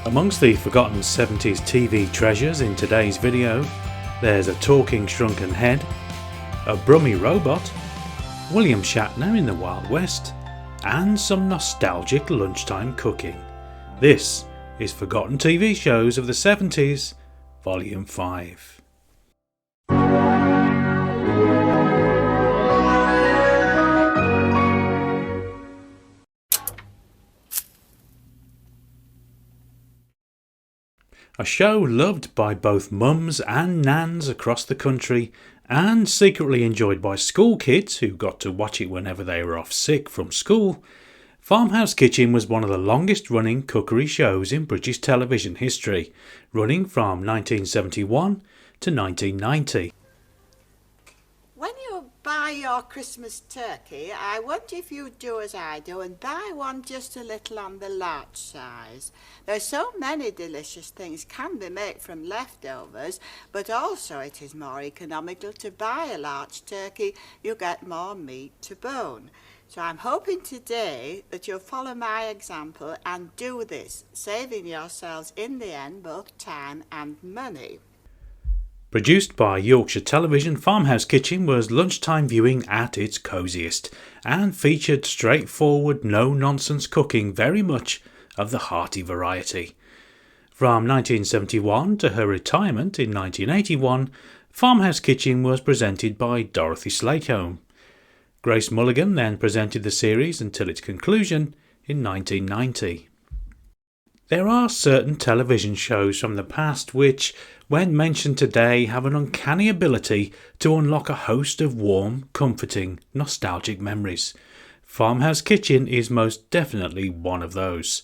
Amongst the forgotten 70s TV treasures in today's video, there's a talking shrunken head, a Brummie robot, William Shatner in the Wild West, and some nostalgic lunchtime cooking. This is Forgotten TV Shows of the 70s, Volume 5. A show loved by both mums and nans across the country, and secretly enjoyed by school kids who got to watch it whenever they were off sick from school. Farmhouse Kitchen was one of the longest running cookery shows in British television history, running from 1971 to 1990. When you buy your Christmas turkey, I wonder if you do as I do and buy one just a little on the large size. There's so many delicious things can be made from leftovers, but also it is more economical to buy a large turkey. You get more meat to bone. So I'm hoping today that you'll follow my example and do this, saving yourselves in the end both time and money. Produced by Yorkshire Television, Farmhouse Kitchen was lunchtime viewing at its cosiest and featured straightforward, no-nonsense cooking, very much of the hearty variety. From 1971 to her retirement in 1981, Farmhouse Kitchen was presented by Dorothy Slacombe. Grace Mulligan then presented the series until its conclusion in 1990. There are certain television shows from the past which, when mentioned today, have an uncanny ability to unlock a host of warm, comforting, nostalgic memories. Farmhouse Kitchen is most definitely one of those.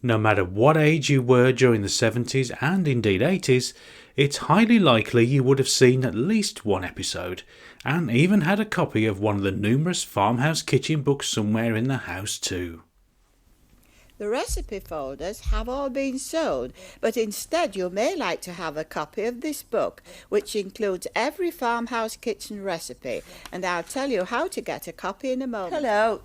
No matter what age you were during the 70s and indeed 80s, it's highly likely you would have seen at least one episode, and even had a copy of one of the numerous Farmhouse Kitchen books somewhere in the house too. The recipe folders have all been sold, but instead you may like to have a copy of this book, which includes every Farmhouse Kitchen recipe, and I'll tell you how to get a copy in a moment. Hello.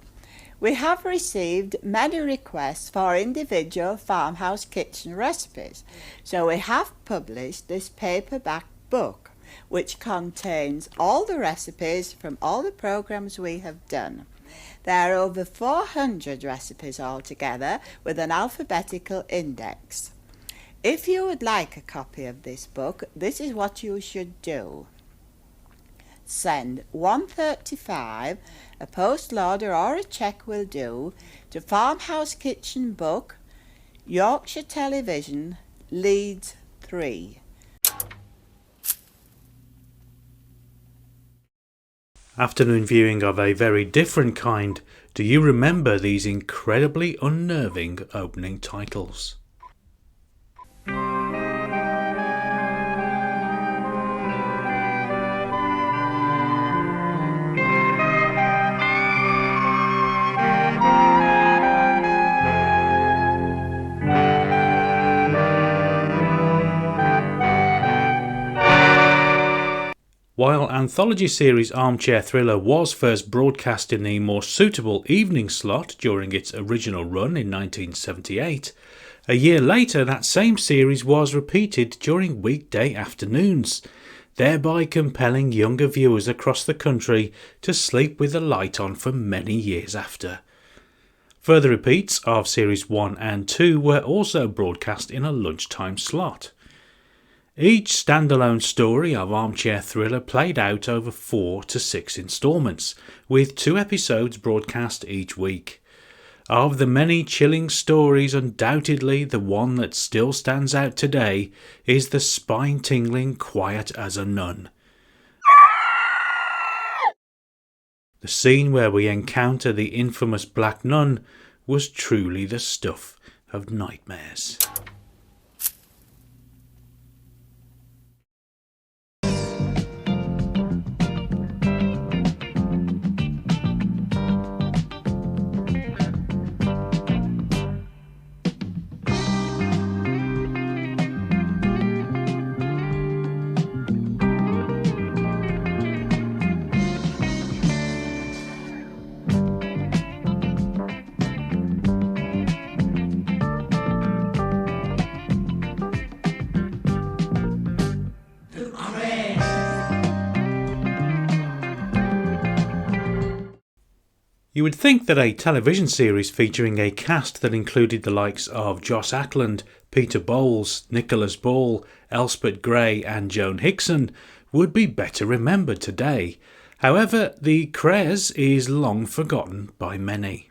We have received many requests for individual Farmhouse Kitchen recipes, so we have published this paperback book, which contains all the recipes from all the programs we have done. There are over 400 recipes altogether with an alphabetical index. If you would like a copy of this book, this is what you should do. Send 135, a postal order or a cheque will do, to Farmhouse Kitchen Book, Yorkshire Television, Leeds 3. Afternoon viewing of a very different kind. Do you remember these incredibly unnerving opening titles? While anthology series Armchair Thriller was first broadcast in the more suitable evening slot during its original run in 1978, a year later that same series was repeated during weekday afternoons, thereby compelling younger viewers across the country to sleep with the light on for many years after. Further repeats of Series 1 and 2 were also broadcast in a lunchtime slot. Each standalone story of Armchair Thriller played out over 4 to 6 instalments, with 2 episodes broadcast each week. Of the many chilling stories, undoubtedly the one that still stands out today is the spine-tingling Quiet as a Nun. The scene where we encounter the infamous Black Nun was truly the stuff of nightmares. You would think that a television series featuring a cast that included the likes of Joss Ackland, Peter Bowles, Nicholas Ball, Elspeth Gray and Joan Hickson would be better remembered today. However, the Cres is long forgotten by many.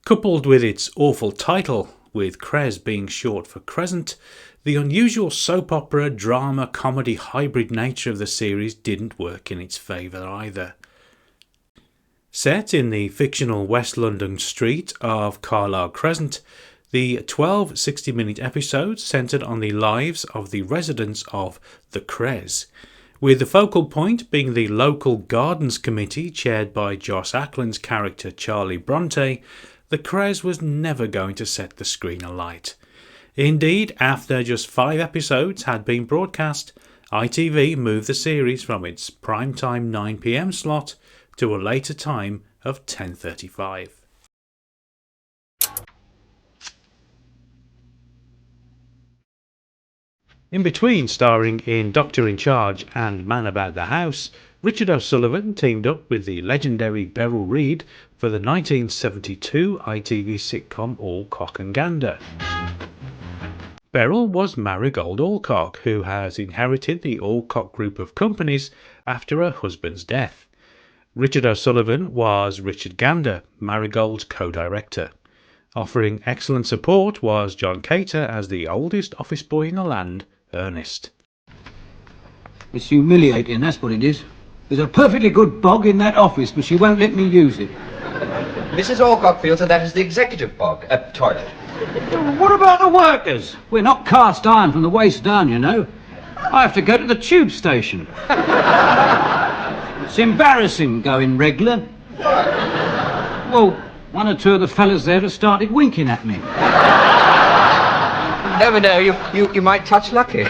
Coupled with its awful title, with Cres being short for Crescent, the unusual soap opera drama comedy hybrid nature of the series didn't work in its favour either. Set in the fictional West London street of Carlisle Crescent, the 12 60-minute episodes centred on the lives of the residents of the Cres, with the focal point being the local Gardens Committee chaired by Joss Ackland's character Charlie Bronte. The Cres was never going to set the screen alight. Indeed, after just 5 episodes had been broadcast, ITV moved the series from its primetime 9 p.m. slot to a later time of 10:35. In between starring in Doctor in Charge and Man About the House, Richard O'Sullivan teamed up with the legendary Beryl Reid for the 1972 ITV sitcom All Cock and Gander. Beryl was Marigold Alcock, who has inherited the Alcock Group of companies after her husband's death. Richard O'Sullivan was Richard Gander, Marigold's co-director. Offering excellent support was John Cater as the oldest office boy in the land, Ernest. It's humiliating, that's what it is. There's a perfectly good bog in that office, but she won't let me use it. Mrs. Alcock feels that is the executive toilet. What about the workers? We're not cast iron from the waist down, you know. I have to go to the tube station. It's embarrassing going regular. Well, one or two of the fellas there have started winking at me. Never know, you might touch lucky.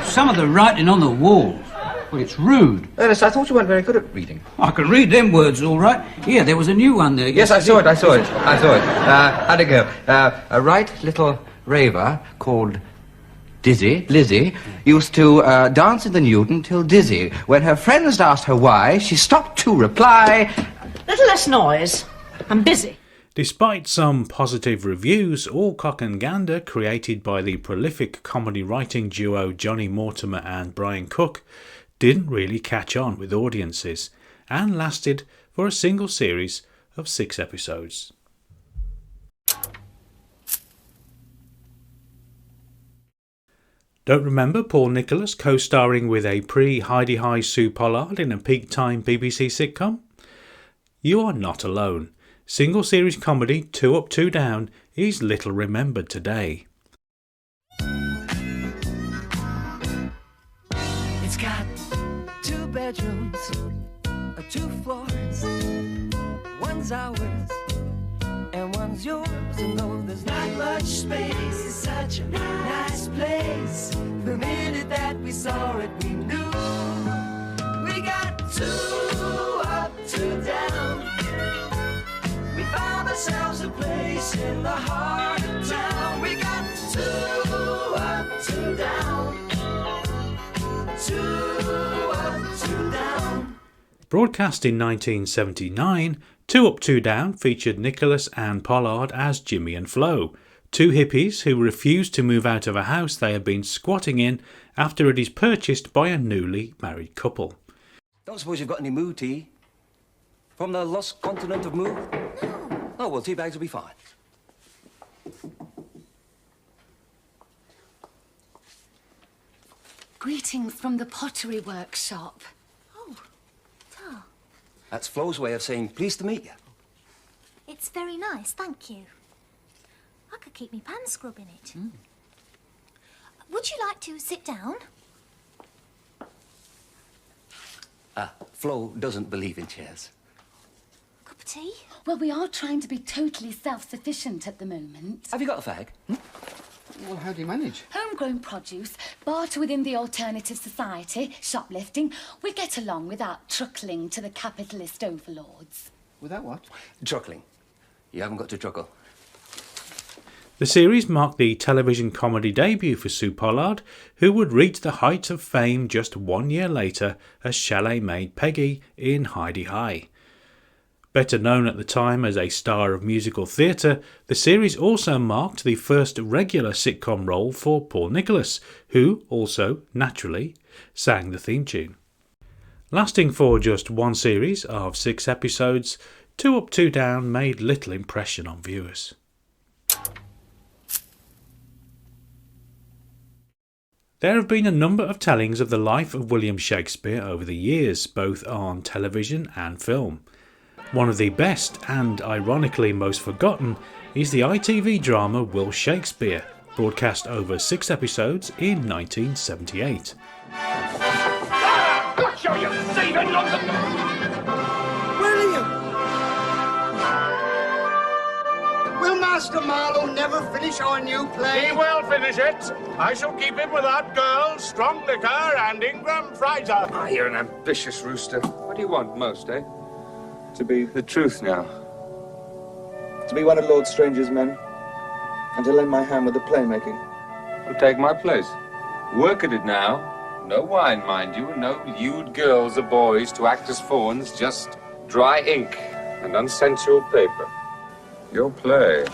Some of the writing on the walls. Well, it's rude. Ernest, I thought you weren't very good at reading. I can read them words all right. Here, there was a new one there. Yes, I saw it. How'd it go? A right little raver called Lizzie, used to dance in the nude until dizzy. When her friends asked her why, she stopped to reply, "Little less noise. I'm busy." Despite some positive reviews, All Cock and Gander, created by the prolific comedy writing duo Johnny Mortimer and Brian Cook, didn't really catch on with audiences and lasted for a single series of 6 episodes. Don't remember Paul Nicholas co-starring with a pre-Heidi-Hi Sue Pollard in a peak-time BBC sitcom? You are not alone. Single series comedy 2 Up 2 Down is little remembered today. It's got 2 bedrooms, 2 floors. One's ours and one's yours. And though there's not much space, it's such a nice place. The minute that we saw it, we knew we got 2 up, 2 down. We found ourselves a place in the heart of town. We got 2 up, 2 down. 2 up, 2 down. Broadcast in 1979, 2 Up 2 Down featured Nicholas and Pollard as Jimmy and Flo, 2 hippies who refused to move out of a house they had been squatting in after it is purchased by a newly married couple. Don't suppose you've got any moo tea? From the lost continent of moo? No. Oh, well, tea bags will be fine. Greetings from the pottery workshop. Oh, ta. That's Flo's way of saying pleased to meet you. It's very nice, thank you. I could keep me pan scrubbing it. Would you like to sit down? Flo doesn't believe in chairs. Cup of tea? Well, we are trying to be totally self-sufficient at the moment. Have you got a fag? Well, how do you manage? Homegrown produce, barter within the alternative society, shoplifting. We get along without truckling to the capitalist overlords. Without what? Truckling. You haven't got to truckle. The series marked the television comedy debut for Sue Pollard, who would reach the height of fame just 1 year later as chalet maid Peggy in Heidi-Hi. Better known at the time as a star of musical theatre, the series also marked the first regular sitcom role for Paul Nicholas, who also, naturally, sang the theme tune. Lasting for just one series of 6 episodes, Two Up, Two Down made little impression on viewers. There have been a number of tellings of the life of William Shakespeare over the years, both on television and film. One of the best, and ironically most forgotten, is the ITV drama Will Shakespeare, broadcast over 6 episodes in 1978. I'll show you, saving London! William! Will Master Marlowe never finish our new play? He will finish it. I shall keep him without girls, strong liquor, and Ingram Fraser. Ah, you're an ambitious rooster. What do you want most, eh? To be the truth now. To be one of Lord Strange's men, and to lend my hand with the playmaking. Well, take my place. Work at it now. No wine, mind you, and no lewd girls or boys to act as fawns, just dry ink and unsensual paper. Your play.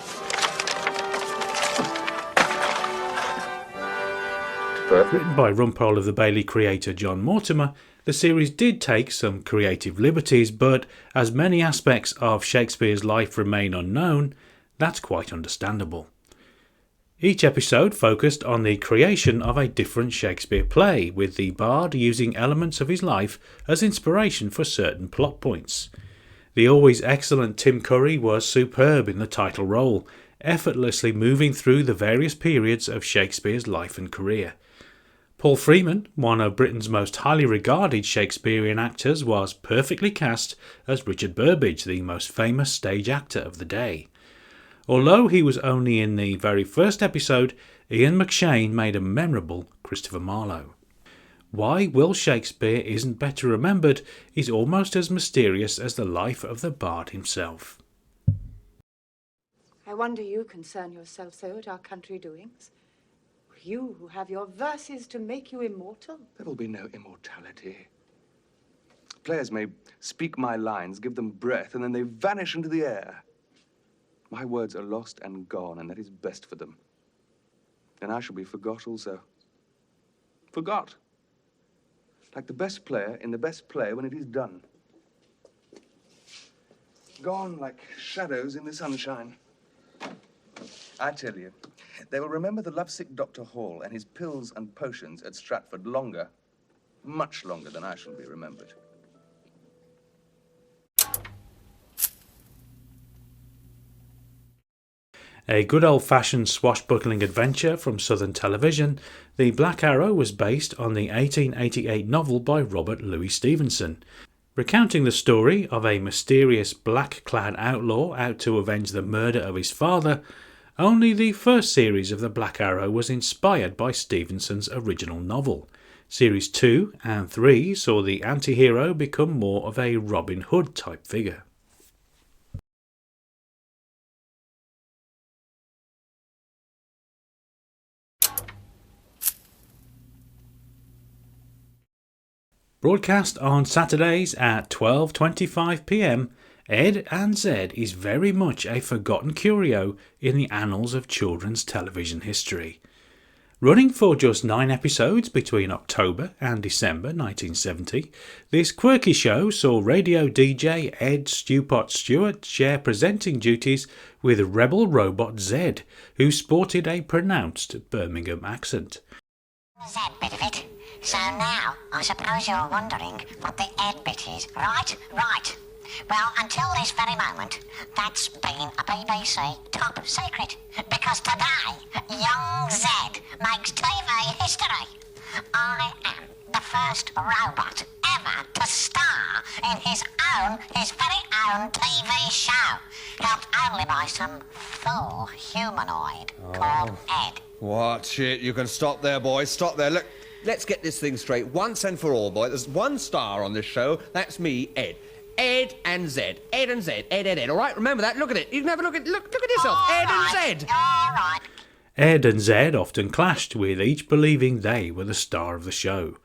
Written by Rumpole of the Bailey creator John Mortimer, the series did take some creative liberties, but as many aspects of Shakespeare's life remain unknown, that's quite understandable. Each episode focused on the creation of a different Shakespeare play, with the bard using elements of his life as inspiration for certain plot points. The always excellent Tim Curry was superb in the title role, effortlessly moving through the various periods of Shakespeare's life and career. Paul Freeman, one of Britain's most highly regarded Shakespearean actors, was perfectly cast as Richard Burbage, the most famous stage actor of the day. Although he was only in the very first episode, Ian McShane made a memorable Christopher Marlowe. Why Will Shakespeare isn't better remembered is almost as mysterious as the life of the bard himself. I wonder you concern yourself so at our country doings. You who have your verses to make you immortal. There will be no immortality. Players may speak my lines, give them breath, and then they vanish into the air. My words are lost and gone, and that is best for them. Then I shall be forgot also. Forgot. Like the best player in the best play when it is done. Gone like shadows in the sunshine. I tell you, they will remember the lovesick Dr. Hall and his pills and potions at Stratford longer, much longer than I shall be remembered. A good old-fashioned swashbuckling adventure from Southern television, The Black Arrow was based on the 1888 novel by Robert Louis Stevenson, recounting the story of a mysterious black-clad outlaw out to avenge the murder of his father. Only the first series of The Black Arrow was inspired by Stevenson's original novel. Series 2 and 3 saw the anti-hero become more of a Robin Hood type figure. Broadcast on Saturdays at 12:25 p.m, Ed and Zed is very much a forgotten curio in the annals of children's television history. Running for just 9 episodes between October and December 1970, this quirky show saw radio DJ Ed Stewpot Stewart share presenting duties with rebel robot Zed, who sported a pronounced Birmingham accent. Zed bit of it. So now, I suppose you're wondering what the Ed bit is, right? Right. Well, until this very moment, that's been a BBC top secret. Because today, young Zed makes TV history. I am the first robot ever to star in his very own TV show, helped only by some full humanoid called Ed. What shit? You can stop there, boys. Stop there. Look. Let's get this thing straight once and for all, boy. There's one star on this show. That's me, Ed. Ed and Zed. Ed and Zed. Ed, Ed, Ed. All right? Remember that. Look at it. You can have a look at yourself. Ed and Zed. All right. Ed and Zed often clashed, with each believing they were the star of the show.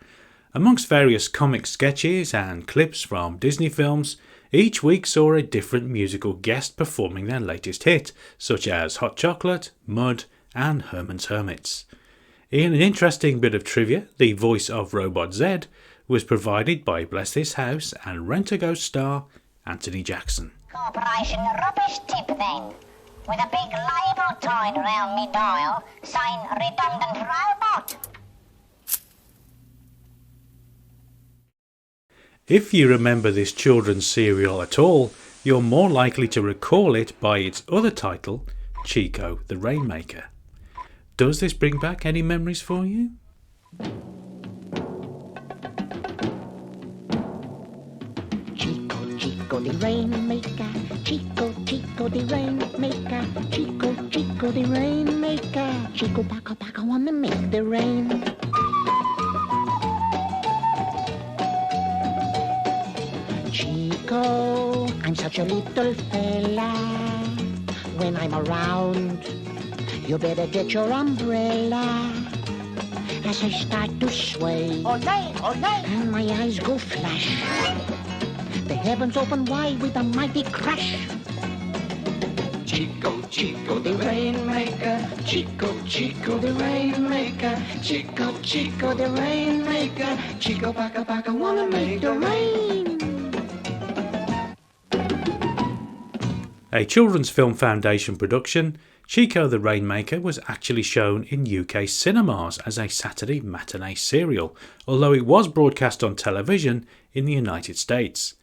Amongst various comic sketches and clips from Disney films, Each week saw a different musical guest performing their latest hit, such as Hot Chocolate, Mud and Herman's Hermits. In an interesting bit of trivia, the voice of Robot Z was provided by Bless This House and Rent-A-Ghost star Anthony Jackson. Corporation rubbish tip then, with a big label tied round me dial saying redundant robot. If you remember this children's serial at all, you're more likely to recall it by its other title, Chico the Rainmaker. Does this bring back any memories for you? Chico, Chico the Rainmaker, Chico, Chico the Rainmaker, Chico, Chico the Rainmaker, Chico Paco Paco wanna make the rain. Chico, I'm such a little fella. When I'm around, you better get your umbrella. As I start to sway, and my eyes go flash, the heavens open wide with a mighty crash. Chico, Chico the Rainmaker, Chico, Chico the Rainmaker, Chico, Chico the Rainmaker, Chico Paca Paca wanna make the rain. A Children's Film Foundation production, Chico the Rainmaker was actually shown in UK cinemas as a Saturday matinee serial, although it was broadcast on television in the United States.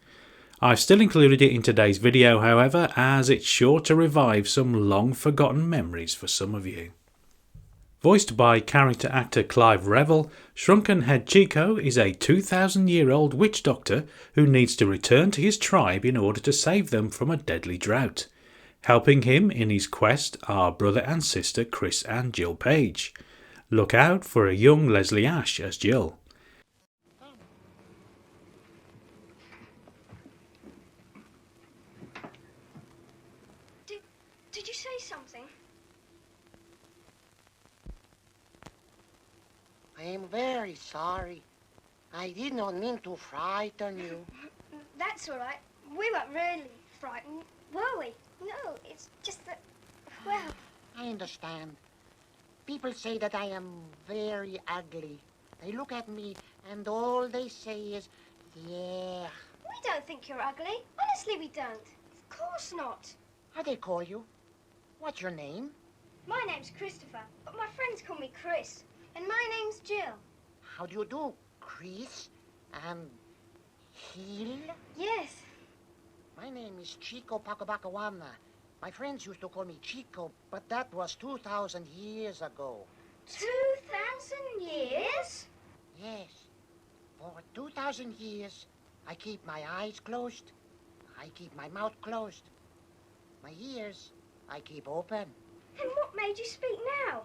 I've still included it in today's video, however, as it's sure to revive some long forgotten memories for some of you. Voiced by character actor Clive Revill, Shrunken Head Chico is a 2,000-year-old witch doctor who needs to return to his tribe in order to save them from a deadly drought. Helping him in his quest are brother and sister Chris and Jill Page. Look out for a young Leslie Ash as Jill. Did you say something? I am very sorry. I did not mean to frighten you. That's all right. We weren't really frightened, were we? No, it's just that, well... I understand. People say that I am very ugly. They look at me and all they say is, yeah. We don't think you're ugly. Honestly, we don't. Of course not. How they call you? What's your name? My name's Christopher, but my friends call me Chris. And my name's Jill. How do you do, Chris? And Hill? Yes. My name is Chico Pacabacawana. My friends used to call me Chico, but that was 2,000 years ago. 2,000 years? Yes. For 2,000 years, I keep my eyes closed. I keep my mouth closed. My ears, I keep open. And what made you speak now?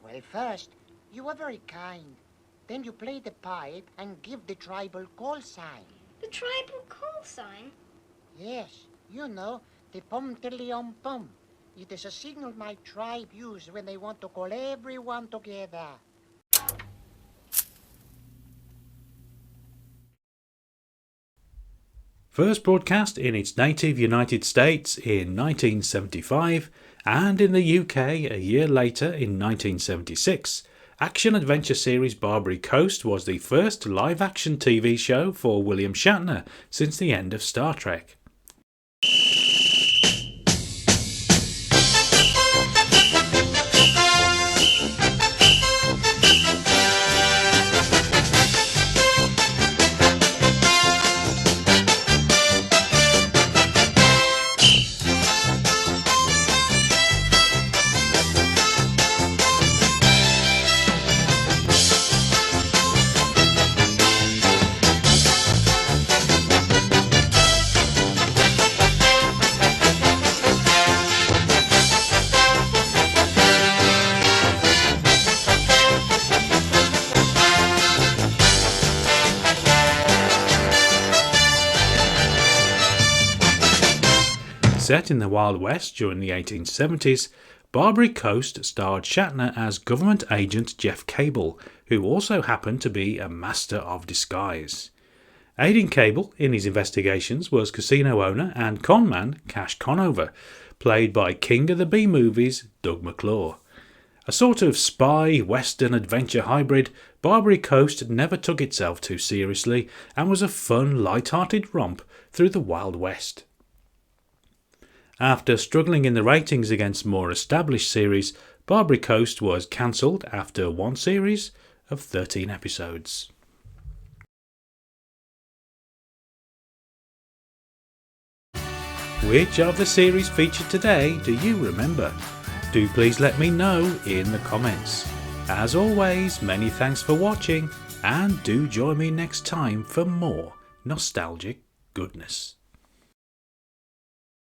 Well, first, you were very kind. Then you play the pipe and give the tribal call sign. The tribal call sign? Yes, you know, the pum-tilly-um-pum. It is a signal my tribe uses when they want to call everyone together. First broadcast in its native United States in 1975 and in the UK a year later in 1976, action-adventure series Barbary Coast was the first live-action TV show for William Shatner since the end of Star Trek. Set in the Wild West during the 1870s, Barbary Coast starred Shatner as government agent Jeff Cable, who also happened to be a master of disguise. Aiding Cable in his investigations was casino owner and conman Cash Conover, played by King of the B-movies Doug McClure. A sort of spy, western adventure hybrid, Barbary Coast never took itself too seriously and was a fun, light-hearted romp through the Wild West. After struggling in the ratings against more established series, Barbary Coast was cancelled after one series of 13 episodes. Which of the series featured today do you remember? Do please let me know in the comments. As always, many thanks for watching, and do join me next time for more nostalgic goodness.